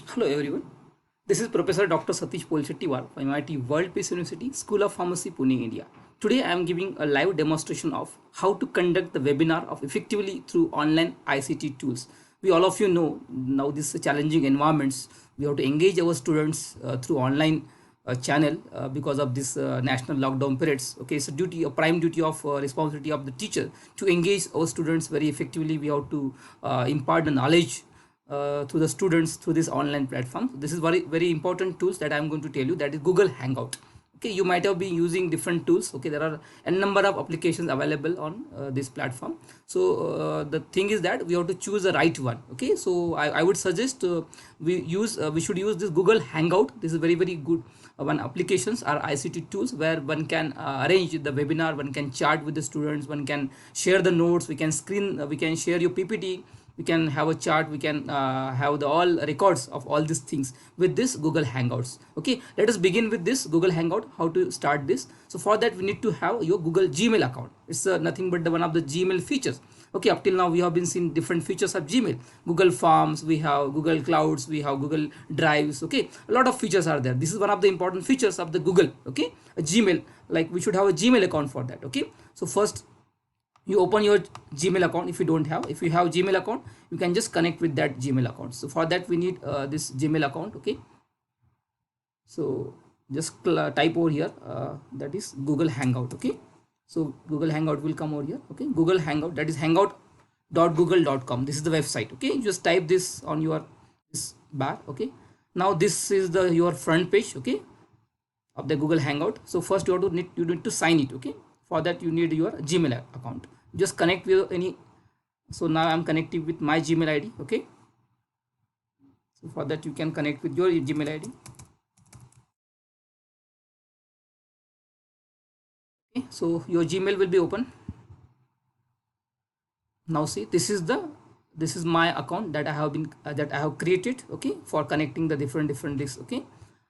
Hello everyone. This is Professor Dr. Satish Polshettiwar from MIT World Peace University, School of Pharmacy, Pune, India. Today I am giving a live demonstration of how to conduct the webinar of effectively through online ICT tools. We all of you know now this challenging environments. We have to engage our students through online channel because of this national lockdown periods. Okay, so duty, a prime duty of responsibility of the teacher to engage our students very effectively. We have to impart the knowledge to the students through this online platform. This is very important tools that I'm going to tell you, that is Google Hangout. Okay, you might have been using different tools. Okay, there are a number of applications available on this platform. So the thing is that we have to choose the right one. Okay, so I would suggest we should use this Google Hangout. This is very good one applications are ICT tools where one can arrange the webinar, one can chat with the students, one can share the notes, we can share your PPT, we can have a chart, we can have the all records of all these things with this Google Hangouts. Okay, let us begin with this Google Hangout, how to start this. So for that we need to have your Google Gmail account. It's nothing but the one of the Gmail features. Okay, up till now we have been seeing different features of Gmail, Google Forms, we have Google Clouds, we have Google Drives. Okay, a lot of features are there. This is one of the important features of the Google. Okay, a Gmail, like we should have a Gmail account for that. Okay, so first you open your Gmail account. If you don't have, if you have Gmail account, you can just connect with that Gmail account. So for that we need this Gmail account. Okay, so just type over here, that is Google Hangout. Okay, so Google Hangout will come over here. Okay, Google Hangout, that is hangout.google.com. this is the website. Okay, you just type this on your this bar. Okay, now this is the your front page. Okay, of the Google Hangout. So first you need to sign it. Okay, for that you need your Gmail account. Just connect with any. So now I'm connecting with my Gmail ID. Okay, so for that you can connect with your Gmail ID. Okay, so your Gmail will be open. Now see, this is my account that I have been that I have created. Okay, for connecting the different disks. Okay,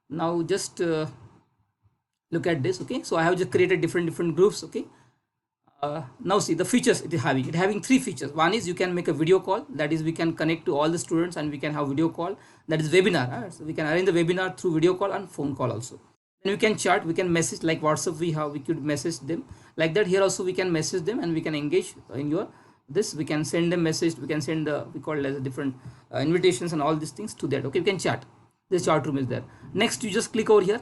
now just look at this. Okay, so I have just created different groups. Okay, now see the features it is having three features. One is you can make a video call, that is we can connect to all the students and we can have video call, that is webinar. So we can arrange the webinar through video call and phone call also. Then we can chat, we can message, like WhatsApp we could message them like that. Here also we can message them and we can engage in your this, we can send them message, we can send the we call it as different invitations and all these things to that. Okay, we can chat, this chat room is there. Next you just click over here.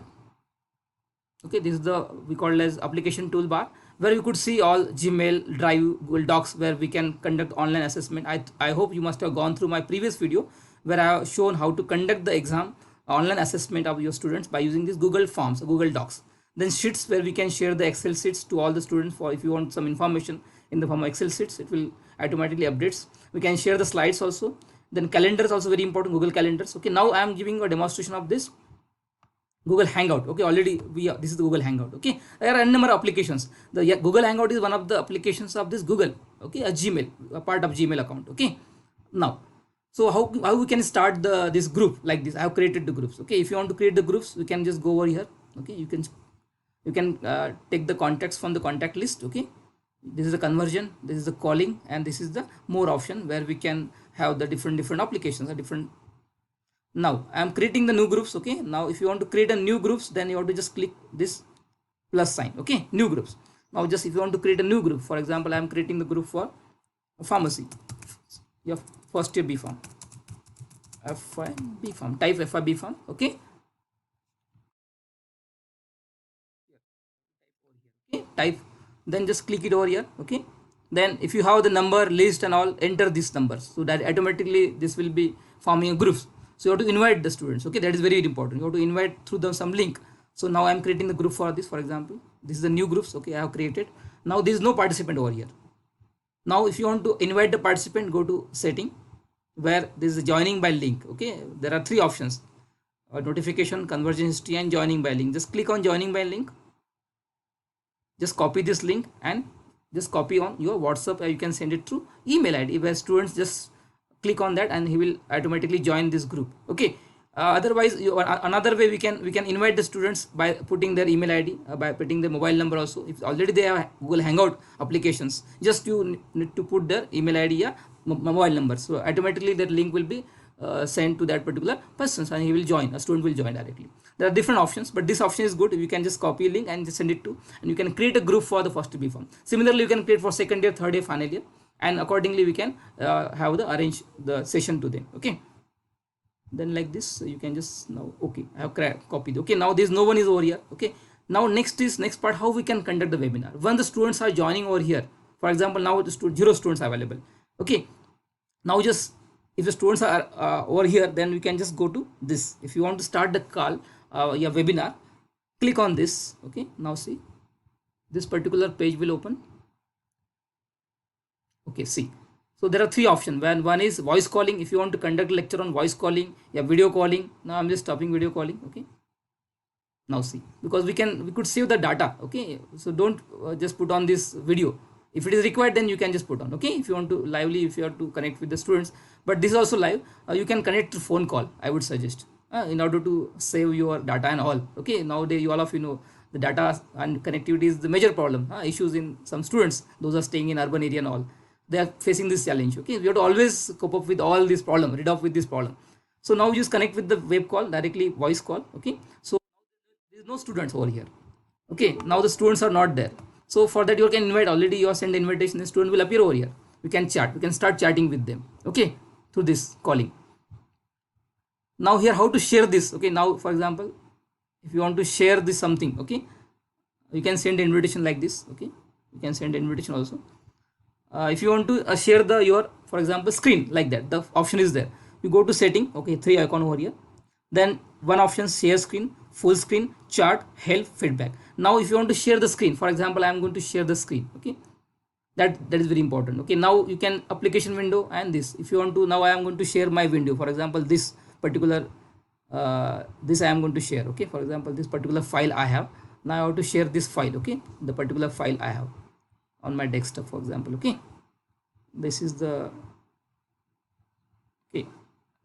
Okay, this is the we call it as application toolbar, where you could see all Gmail, Drive, Google Docs, where we can conduct online assessment. I hope you must have gone through my previous video where I have shown how to conduct the exam online assessment of your students by using this Google Forms, Google Docs. Then sheets, where we can share the Excel sheets to all the students for if you want some information in the form of Excel sheets, it will automatically updates. We can share the slides also. Then calendars also very important, Google calendars. Okay, now I am giving a demonstration of this Google Hangout. Okay, already this is the Google Hangout. Okay, there are a number of applications. The Google Hangout is one of the applications of this Google. Okay, a Gmail, a part of Gmail account. Okay, now so how we can start this group like this. I have created the groups. Okay, if you want to create the groups, we can just go over here. Okay, you can take the contacts from the contact list. Okay, this is the conversion, this is the calling, and this is the more option where we can have the different applications or different. Now I am creating the new groups. Okay, now if you want to create a new groups, then you have to just click this plus sign. Okay, new groups. Now just if you want to create a new group, for example I am creating the group for pharmacy, your first year B Pharm, FIB Pharm, type FIB Pharm. Okay, type, then just click it over here. Okay, then if you have the number list and all, enter these numbers, so that automatically this will be forming a groups. So you have to invite the students. Okay, that is very important. You have to invite through some link. So now I am creating the group for this. For example, this is the new groups. Okay, I have created. Now there is no participant over here. Now if you want to invite the participant, go to setting, where this is joining by link. Okay, there are three options: notification, conversion history, and joining by link. Just click on joining by link. Just copy this link and just copy on your WhatsApp, or you can send it through email ID, where students just click on that and he will automatically join this group. Okay, otherwise another way we can invite the students by putting their email ID, by putting their mobile number also. If already they have Google Hangout applications, just you need to put their email ID, mobile number, so automatically that link will be send to that particular person and he will join, a student will join directly. There are different options, but this option is good. You can just copy a link and just send it to, and you can create a group for the first B form. Similarly, you can create for second year, third year, final year, and accordingly we can have the arrange the session to them. Okay, then like this you can just now, okay, I have copied. Okay, now there's no one is over here. Okay, now next part, how we can conduct the webinar when the students are joining over here. For example, now the 0 students are available. Okay, now just if the students are over here, then we can just go to this. If you want to start the call, your webinar, click on this. Okay, now see, this particular page will open. Okay, see, so there are three options. One is voice calling. If you want to conduct lecture on voice calling, yeah, video calling. Now I'm just stopping video calling. Okay, now see, because we could save the data. Okay, so don't just put on this video. If it is required, then you can just put on. Okay, if you want to lively, if you have to connect with the students, but this is also live, you can connect to phone call, I would suggest, in order to save your data and all. Okay, nowadays you all of you know the data and connectivity is the major problem, issues in some students, those are staying in urban area and all, they are facing this challenge. Okay, you have to always cope up with all this problem, rid off with this problem. So now you just connect with the web call, directly voice call. Okay, so there is no students over here. Okay, now the students are not there. So for that you can invite, already you have sent the invitation, the student will appear over here. We can chat, we can start chatting with them. Okay, through this calling. Now here how to share this. Okay, now for example, if you want to share this something, okay, you can send an invitation like this. Okay, you can send an invitation also. If you want to share your, for example, screen like that, the option is there. You go to setting. Okay, 3 icon over here. Then one option, share screen, full screen, chart, help, feedback. Now if you want to share the screen, for example, I am going to share the screen. Okay, that is very important. Okay, now you can application window and this. If you want to, now I am going to share my window. For example, this particular this I am going to share. Okay, for example, this particular file I have. Now I have to share this file. Okay, the particular file I have on my desktop, for example. Okay, this is the, okay,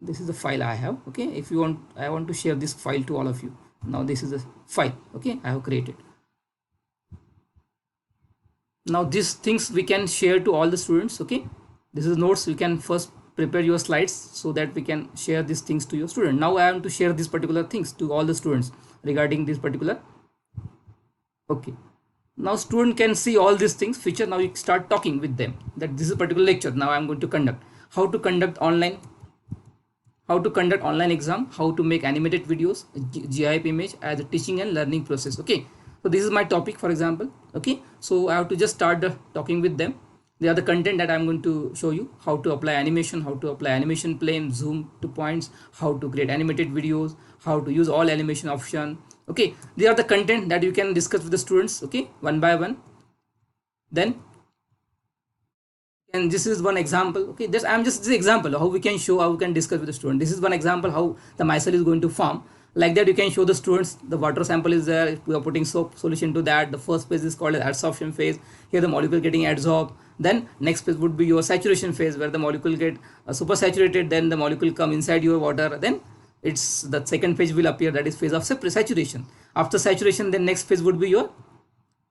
this is the file I have. Okay, if you want, I want to share this file to all of you. Now this is the file. Okay, I have created. Now these things we can share to all the students. Okay, this is notes. You can first prepare your slides so that we can share these things to your student. Now I am to share these particular things to all the students regarding this particular. Okay, now student can see all these things feature. Now you start talking with them that this is a particular lecture now I am going to conduct, how to conduct online, how to conduct online exam, how to make animated videos, GIF image as a teaching and learning process. Okay, so this is my topic, for example. Okay, so I have to just start talking with them. They are the content that I'm going to show you, how to apply animation, how to apply animation plane, zoom to points, how to create animated videos, how to use all animation option. Okay, they are the content that you can discuss with the students. Okay, one by one. Then, and this is one example. Okay, this I'm just this example how we can show, how we can discuss with the student. This is one example how the micelle is going to form. Like that you can show the students the water sample is there, we are putting soap solution to that. The first phase is called as adsorption phase. Here the molecule getting adsorbed. Then next phase would be your saturation phase, where the molecule get super saturated, then the molecule come inside your water. Then it's the second phase will appear, that is phase of saturation. After saturation, then next phase would be your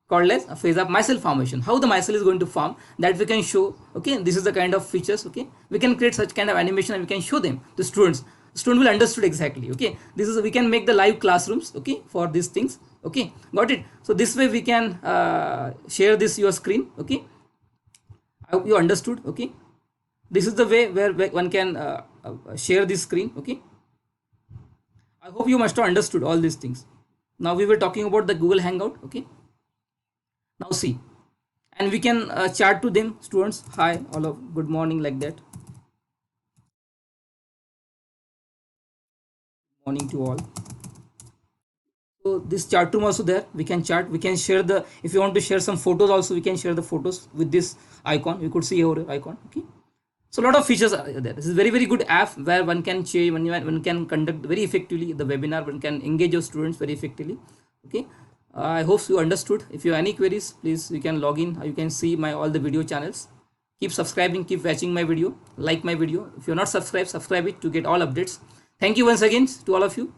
called as a phase of micelle formation. How the micelle is going to form, that we can show. Okay, this is the kind of features. Okay, we can create such kind of animation and we can show them to students. Student will understood exactly. Okay, this is, we can make the live classrooms. Okay, for these things. Okay, got it. So this way we can share this your screen. Okay, I hope you understood. Okay, this is the way where one can share this screen. Okay, I hope you must have understood all these things. Now we were talking about the Google Hangout. Okay, now see, and we can chat to them, students. Hi, all of good morning, like that. Morning to all. So this chat room also there, we can chat, we can share the, if you want to share some photos also, we can share the photos with this icon. You could see our icon. Okay, so a lot of features are there. This is very very good app where one can change, one can conduct very effectively the webinar, one can engage your students very effectively. Okay, I hope you understood. If you have any queries, please you can log in. You can see my all the video channels. Keep subscribing, keep watching my video, like my video. If you're not subscribed, subscribe it to get all updates. Thank you once again to all of you.